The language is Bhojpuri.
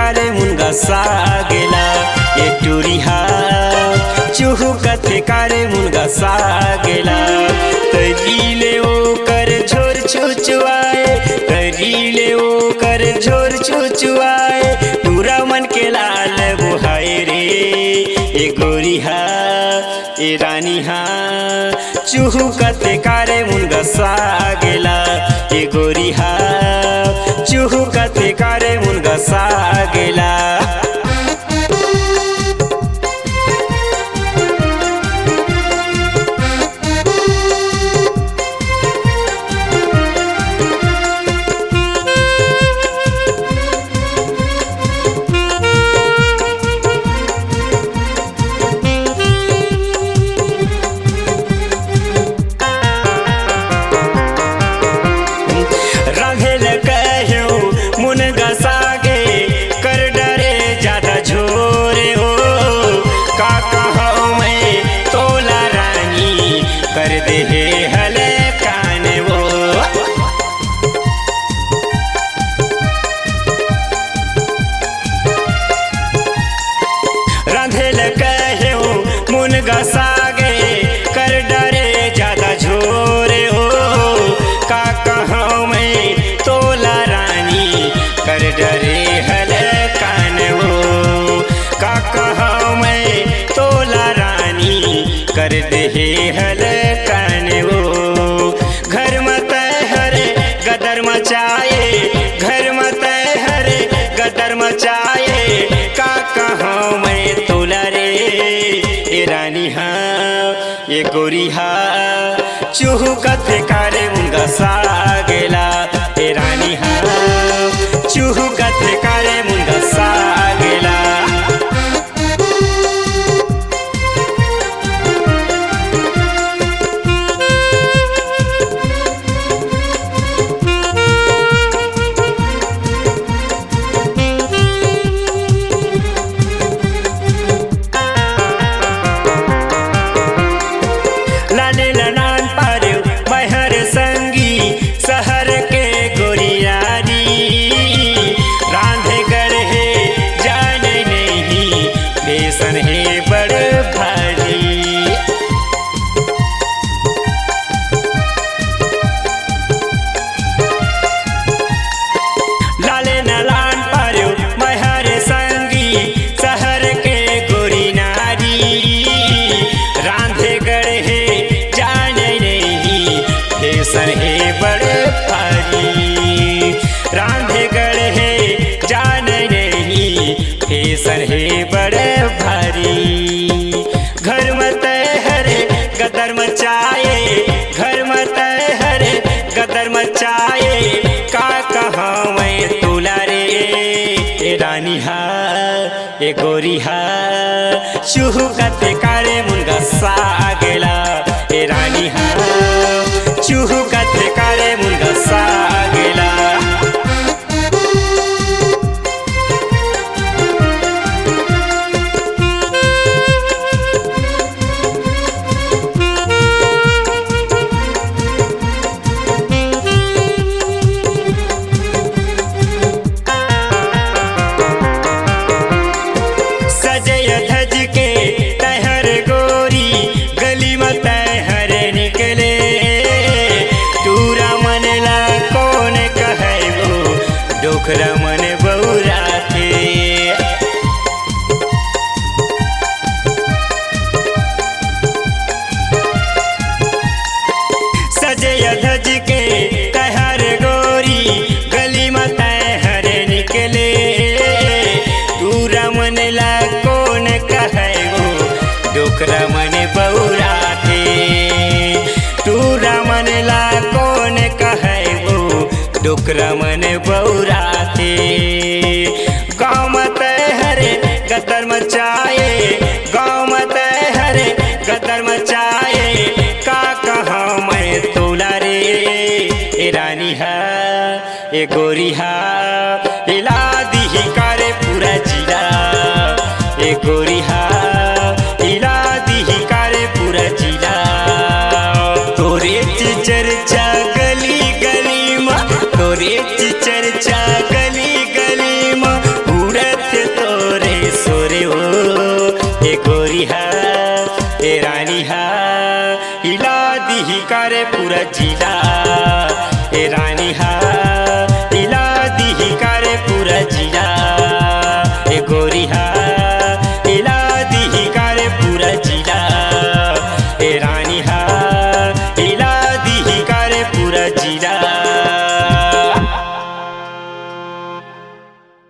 कारे मुनगा सागेला ये टूरिहा चूहू कथे कारे मुनगा सागेला तरीले ओ कर झोर छुचुआए तरीले ओ कर झोर छुचुआए पूरा मन के लाल बुहाए रे ए गोरिहा ए रानीहा चूहू कथे कारे मुनगा सागेला ए गोरिहा चूहू कथे कारे मुनगा सागेला सागे कर डरे ज्यादा झोरे हो का कहूँ मैं तोला रानी कर डरे हल कान वो का कहूँ मैं तोला रानी कर दे हल कान वो घर मत हरे गदर मचाए घर मत हरे गदर मचाए का कहूँ मैं तोला रे रानी हाँ ये गोरी हाँ चूहू कथे कारे मुनगा सागेला ए रानी हाँ चूहू कथे कारे मुनगा सागेला है बड़े भारी घर मत हरे गदर मचाए घर मत हरे गदर मचाए का कहाँ मैं तुला रे ए रानी हा ए गोरी हा चूहू कथे कारे मुनगा सागेला ए रानी हा चूहू कथे कारे मुनगा सागेला मन बौरा थे सजे धज के कहर गोरी गली मत हरे निकले दूरा मन ला कौन कहे वो डोकरा मन बौरा थे दूरा मन ला कौन कहे वो डोकरा मन बौरा गाँव मत हरे गदर मचाए गाँव मत हरे गदर मचाए का कहाँ मैं तोला रे ए रानी हा ए गोरी हा इला दी कारे पूरा जिला ए गोरी हा इला दी कारे पूरा जिला तोरे चर्चा गली गली मा तोरे चर्चा गली गली मा उड़त जिला